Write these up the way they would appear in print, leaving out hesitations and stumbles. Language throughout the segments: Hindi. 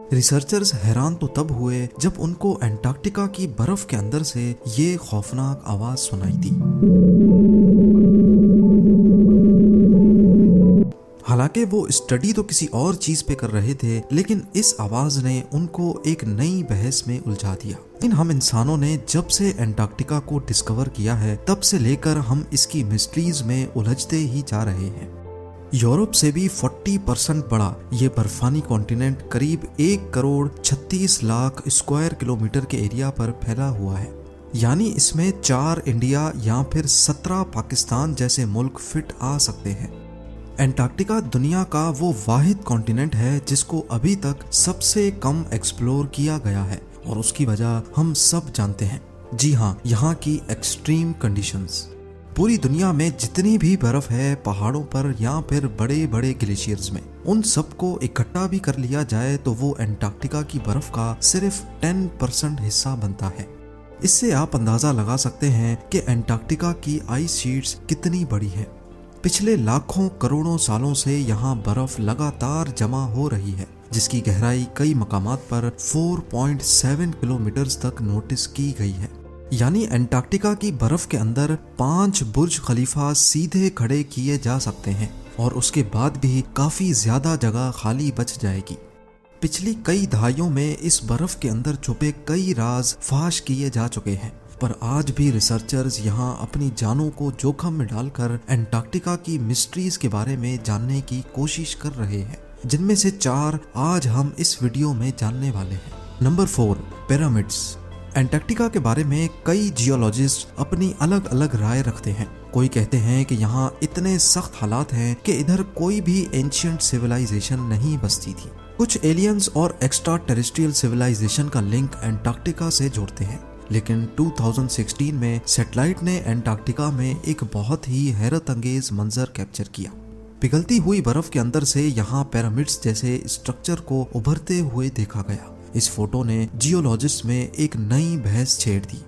रिसर्चर्स हैरान तो तब हुए जब उनको एंटार्क्टिका की बर्फ के अंदर से ये खौफनाक आवाज सुनाई दी। हालांकि वो स्टडी तो किसी और चीज पे कर रहे थे, लेकिन इस आवाज ने उनको एक नई बहस में उलझा दिया। हम इंसानों ने जब से एंटार्क्टिका को डिस्कवर किया है, तब से लेकर हम इसकी मिस्ट्रीज में उलझते ही जा रहे हैं। यूरोप से भी 40% बड़ा ये बर्फानी कॉन्टिनेंट करीब 1,36,00,000 स्क्वायर किलोमीटर के एरिया पर फैला हुआ है। यानी इसमें 4 इंडिया या फिर 17 पाकिस्तान जैसे मुल्क फिट आ सकते हैं। एंटार्क्टिका दुनिया का वो वाहिद कॉन्टिनेंट है जिसको अभी तक सबसे कम एक्सप्लोर किया गया है, और उसकी वजह हम सब जानते हैं। जी हाँ, यहाँ की एक्सट्रीम कंडीशंस। पूरी दुनिया में जितनी भी बर्फ है पहाड़ों पर या फिर बड़े बड़े ग्लेशियर्स में, उन सबको इकट्ठा भी कर लिया जाए तो वो एंटार्क्टिका की बर्फ का सिर्फ 10% हिस्सा बनता है। इससे आप अंदाजा लगा सकते हैं कि एंटार्क्टिका की आइस शीट्स कितनी बड़ी है। पिछले लाखों करोड़ों सालों से यहाँ बर्फ लगातार जमा हो रही है, जिसकी गहराई कई मकामात पर 4.7 किलोमीटर तक नोटिस की गई है। यानी एंटार्क्टिका की बर्फ के अंदर 5 बुर्ज खलीफा सीधे खड़े किए जा सकते हैं, और उसके बाद भी काफी ज्यादा जगह खाली बच जाएगी। पिछली कई दहाइयों में इस बर्फ के अंदर छुपे कई राज फाश किए जा चुके हैं, पर आज भी रिसर्चर्स यहाँ अपनी जानों को जोखिम में डालकर एंटार्क्टिका की मिस्ट्रीज के बारे में जानने की कोशिश कर रहे हैं, जिनमें से 4 आज हम इस वीडियो में जानने वाले हैं। Number 4, pyramids. एंटार्क्टिका के बारे में कई जियोलॉजिस्ट अपनी अलग अलग राय रखते हैं। कोई कहते हैं कि यहाँ इतने सख्त हालात हैं कि इधर कोई भी एंशिएंट सिविलाइजेशन नहीं बसती थी। कुछ एलियंस और एक्स्ट्रा टेरेस्ट्रियल सिविलाइजेशन का लिंक एंटार्क्टिका से जोड़ते हैं, लेकिन 2016 में सैटेलाइट ने एंटार्क्टिका में एक बहुत ही हैरत अंगेज मंजर कैप्चर किया। पिघलती हुई बर्फ के अंदर से यहाँ पिरामिड्स जैसे स्ट्रक्चर को उभरते हुए देखा गया। इस फोटो ने जियोलॉजिस्ट में एक नई बहस छेड़ दी।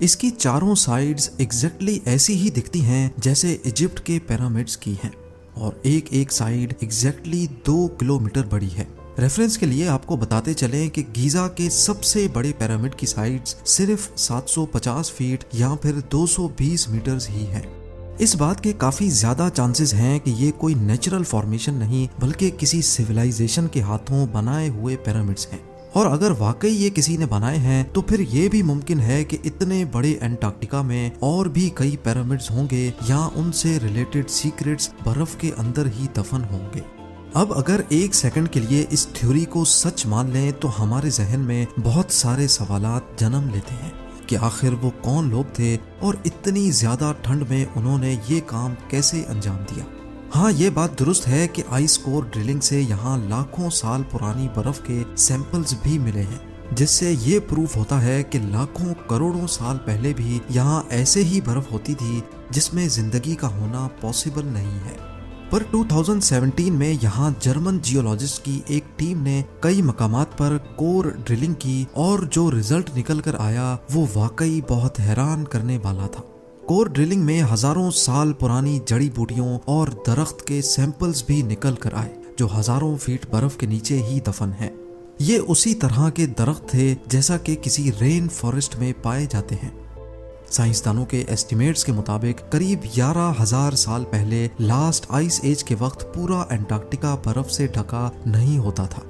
इसकी चारों साइड्स एग्जैक्टली ऐसी ही दिखती हैं जैसे इजिप्ट के पिरामिड्स की हैं, और एक एक साइड एग्जैक्टली 2 किलोमीटर बड़ी है। रेफरेंस के लिए आपको बताते चलें कि गीजा के सबसे बड़े पिरामिड की साइड्स सिर्फ 750 फीट या फिर 220 मीटर्स ही हैं। इस बात के काफी ज्यादा चांसेस हैं कि ये कोई नेचुरल फॉर्मेशन नहीं, बल्कि किसी सिविलाइजेशन के हाथों बनाए हुए पिरामिड्स हैं। और अगर वाकई ये किसी ने बनाए हैं तो फिर ये भी मुमकिन है कि इतने बड़े एंटार्क्टिका में और भी कई पिरामिड्स होंगे, या उनसे रिलेटेड सीक्रेट्स बर्फ के अंदर ही दफन होंगे। अब अगर 1 सेकंड के लिए इस थ्योरी को सच मान लें तो हमारे जहन में बहुत सारे सवालात जन्म लेते हैं कि आखिर वो कौन लोग थे और इतनी ज्यादा ठंड में उन्होंने ये काम कैसे अंजाम दिया। हाँ, ये बात दुरुस्त है कि आइस कोर ड्रिलिंग से यहाँ लाखों साल पुरानी बर्फ के सैंपल्स भी मिले हैं, जिससे ये प्रूफ होता है कि लाखों करोड़ों साल पहले भी यहाँ ऐसे ही बर्फ होती थी जिसमें जिंदगी का होना पॉसिबल नहीं है। पर 2017 में यहाँ जर्मन जियोलॉजिस्ट की एक टीम ने कई मकामात पर कोर ड्रिलिंग की, और जो रिजल्ट निकल कर आया वो वाकई बहुत हैरान करने वाला था। कोर ड्रिलिंग में हजारों साल पुरानी जड़ी बूटियों और दरख्त के सैंपल्स भी निकल कर आए, जो हजारों फीट बर्फ के नीचे ही दफन है। ये उसी तरह के दरख्त थे जैसा कि किसी रेन फॉरेस्ट में पाए जाते हैं। साइंसदानों के एस्टिमेट्स के मुताबिक करीब 11,000 साल पहले लास्ट आइस एज के वक्त पूरा एंटार्क्टिका बर्फ से ढका नहीं होता था,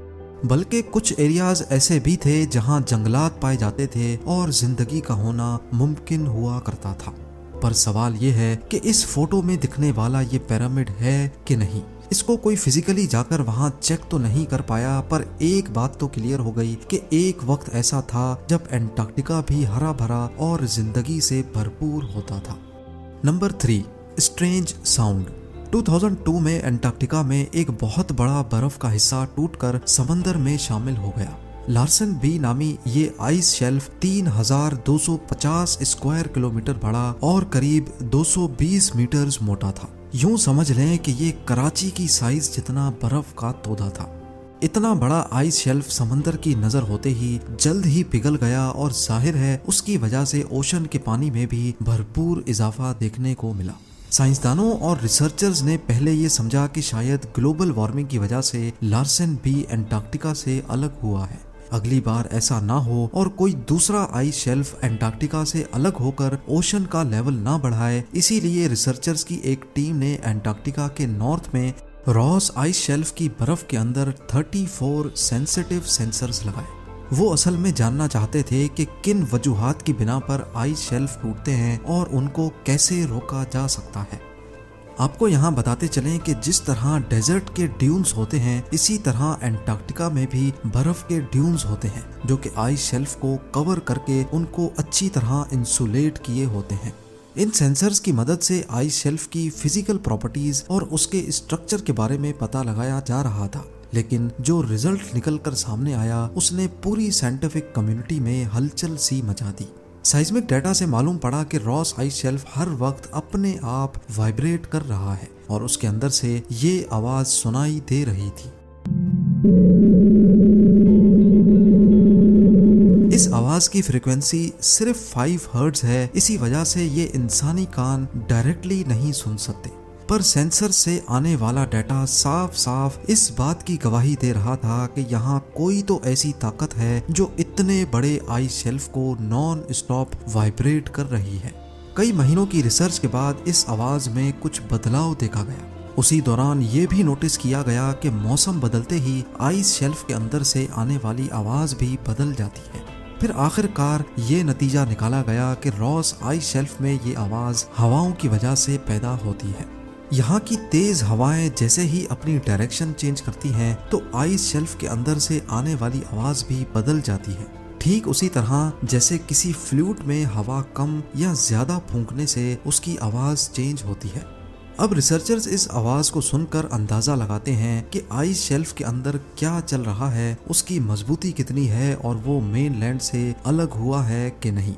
बल्कि कुछ एरियाज ऐसे भी थे जहां जंगलात पाए जाते थे और जिंदगी का होना मुमकिन हुआ करता था। पर सवाल ये है कि इस फोटो में दिखने वाला ये पिरामिड है कि नहीं। इसको कोई फिजिकली जाकर वहां चेक तो नहीं कर पाया, पर एक बात तो क्लियर हो गई कि एक वक्त ऐसा था जब एंटार्क्टिका भी हरा भरा और जिंदगी से भरपूर होता था। Number 3, strange sound. 2002 में एंटार्क्टिका में एक बहुत बड़ा बर्फ का हिस्सा टूटकर समंदर में शामिल हो गया। लार्सन बी नामी ये आइस शेल्फ 3,250 स्क्वायर किलोमीटर बड़ा और करीब 220 मीटर्स मोटा था। यूं समझ लें कि ये कराची की साइज जितना बर्फ का तोदा था। इतना बड़ा आइस शेल्फ समंदर की नजर होते ही जल्द ही पिघल गया, और जाहिर है उसकी वजह से ओशन के पानी में भी भरपूर इजाफा देखने को मिला। साइंसदानों और रिसर्चर्स ने पहले ये समझा कि शायद ग्लोबल वार्मिंग की वजह से लार्सन भी एंटार्क्टिका से अलग हुआ है। अगली बार ऐसा ना हो और कोई दूसरा आइस शेल्फ एंटार्क्टिका से अलग होकर ओशन का लेवल ना बढ़ाए, इसीलिए रिसर्चर्स की एक टीम ने एंटार्क्टिका के नॉर्थ में रॉस आइस शेल्फ की बर्फ के अंदर 34 सेंसिटिव सेंसर्स लगाए। वो असल में जानना चाहते थे कि किन वजूहात की बिना पर आइस शेल्फ टूटते हैं और उनको कैसे रोका जा सकता है। आपको यहाँ बताते चलें कि जिस तरह डेजर्ट के ड्यून्स होते हैं, इसी तरह एंटार्क्टिका में भी बर्फ के ड्यून्स होते हैं जो कि आइस शेल्फ को कवर करके उनको अच्छी तरह इंसुलेट किए होते हैं। इन सेंसर्स की मदद से आइस शेल्फ की फिजिकल प्रॉपर्टीज और उसके स्ट्रक्चर के बारे में पता लगाया जा रहा था, लेकिन जो रिजल्ट निकल कर सामने आया उसने पूरी साइंटिफिक कम्युनिटी में हलचल सी मचा दी। साइस्मिक डेटा से मालूम पड़ा कि रॉस आइस शेल्फ हर वक्त अपने आप वाइब्रेट कर रहा है और उसके अंदर से ये आवाज सुनाई दे रही थी। इस आवाज की फ्रीक्वेंसी सिर्फ 5 हर्ट्ज है, इसी वजह से ये इंसानी कान डायरेक्टली नहीं सुन सकते, पर सेंसर से आने वाला डाटा साफ साफ इस बात की गवाही दे रहा था कि यहाँ कोई तो ऐसी ताकत है जो इतने बड़े आइस शेल्फ को नॉन स्टॉप वाइब्रेट कर रही है। कई महीनों की रिसर्च के बाद इस आवाज में कुछ बदलाव देखा गया। उसी दौरान ये भी नोटिस किया गया कि मौसम बदलते ही आइस शेल्फ के अंदर से आने वाली आवाज भी बदल जाती है। फिर आखिरकार ये नतीजा निकाला गया कि रॉस आइस शेल्फ में ये आवाज हवाओं की वजह से पैदा होती है। यहाँ की तेज हवाएं जैसे ही अपनी डायरेक्शन चेंज करती हैं तो आइस शेल्फ के अंदर से आने वाली आवाज भी बदल जाती है, ठीक उसी तरह जैसे किसी फ्लूट में हवा कम या ज्यादा फूंकने से उसकी आवाज चेंज होती है। अब रिसर्चर्स इस आवाज को सुनकर अंदाजा लगाते हैं कि आइस शेल्फ के अंदर क्या चल रहा है, उसकी मजबूती कितनी है और वो मेन लैंड से अलग हुआ है कि नहीं।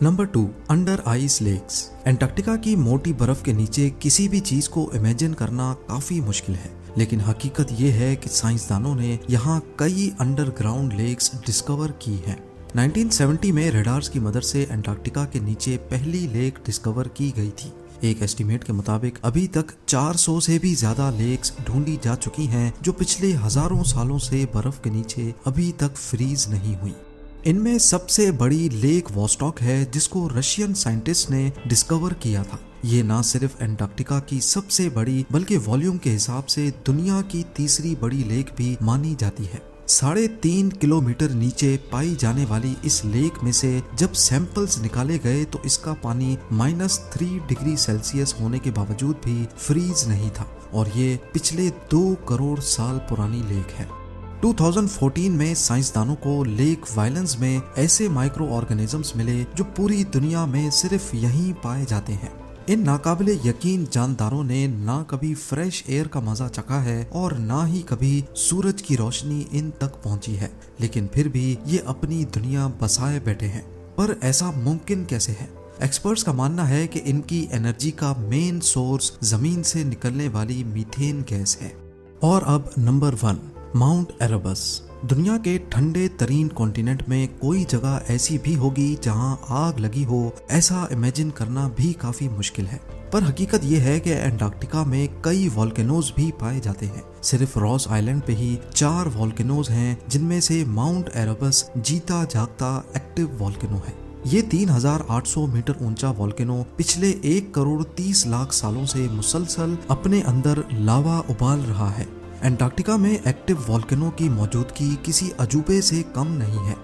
Number 2, under ice lakes. Antarctica की मोटी बर्फ के नीचे किसी भी चीज को इमेजिन करना काफी मुश्किल है, लेकिन हकीकत ये है कि साइंसदानों ने यहाँ कई अंडरग्राउंड लेक्स डिस्कवर की हैं। 1970 में रेडार्स की मदद से एंटार्क्टिका के नीचे पहली लेक डिस्कवर की गई थी। एक एस्टीमेट के मुताबिक अभी तक 400 से भी ज्यादा लेक्स ढूंढी जा चुकी हैं जो पिछले हजारों सालों से बर्फ के नीचे अभी तक फ्रीज नहीं हुई। इनमें सबसे बड़ी लेक वॉस्टॉक है जिसको रशियन साइंटिस्ट ने डिस्कवर किया था। ये ना सिर्फ एंटार्क्टिका की सबसे बड़ी बल्कि वॉल्यूम के हिसाब से दुनिया की तीसरी बड़ी लेक भी मानी जाती है। 3.5 किलोमीटर नीचे पाई जाने वाली इस लेक में से जब सैंपल्स निकाले गए तो इसका पानी -3 डिग्री सेल्सियस होने के बावजूद भी फ्रीज नहीं था और ये पिछले 2 करोड़ साल पुरानी लेक है। 2014 में साइंसदानों को लेक वायलेंस में ऐसे माइक्रो ऑर्गेनिजम्स मिले जो पूरी दुनिया में सिर्फ यहीं पाए जाते हैं। इन नाकाबिले यकीन जानदारों ने ना कभी फ्रेश एयर का मजा चखा है और ना ही कभी सूरज की रोशनी इन तक पहुंची है, लेकिन फिर भी ये अपनी दुनिया बसाए बैठे हैं। पर ऐसा मुमकिन कैसे है? एक्सपर्ट्स का मानना है कि इनकी एनर्जी का मेन सोर्स जमीन से निकलने वाली मीथेन गैस है। और अब नंबर 1, माउंट एरेबस। दुनिया के ठंडे तरीन कॉन्टिनेंट में कोई जगह ऐसी भी होगी जहां आग लगी हो, ऐसा इमेजिन करना भी काफी मुश्किल है। पर हकीकत ये है कि एंटार्क्टिका में कई वॉल्केनोज भी पाए जाते हैं। सिर्फ रॉस आइलैंड पे ही 4 वॉल्केनोज हैं, जिनमें से माउंट एरेबस जीता जागता एक्टिव वॉल्केनो है। ये 3800 मीटर ऊंचा वॉल्केनो पिछले 1 करोड़ 30 लाख सालों से मुसलसल अपने अंदर लावा उबाल रहा है। एंटार्क्टिका में एक्टिव वॉल्केनो की मौजूदगी किसी अजूबे से कम नहीं है।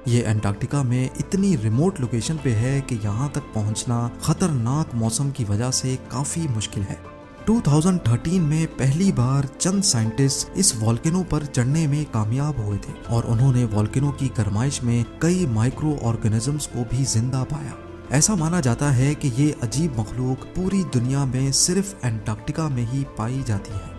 ये एंटार्क्टिका में इतनी रिमोट लोकेशन पे है कि यहाँ तक पहुँचना खतरनाक मौसम की वजह से काफी मुश्किल है। 2013 में पहली बार चंद साइंटिस्ट इस वॉल्केनो पर चढ़ने में कामयाब हुए थे और उन्होंने वॉल्केनो की गर्माइश में कई माइक्रो ऑर्गेनिजम्स को भी जिंदा पाया। ऐसा माना जाता है कि ये अजीब मखलूक पूरी दुनिया में सिर्फ एंटार्क्टिका में ही पाई जाती है।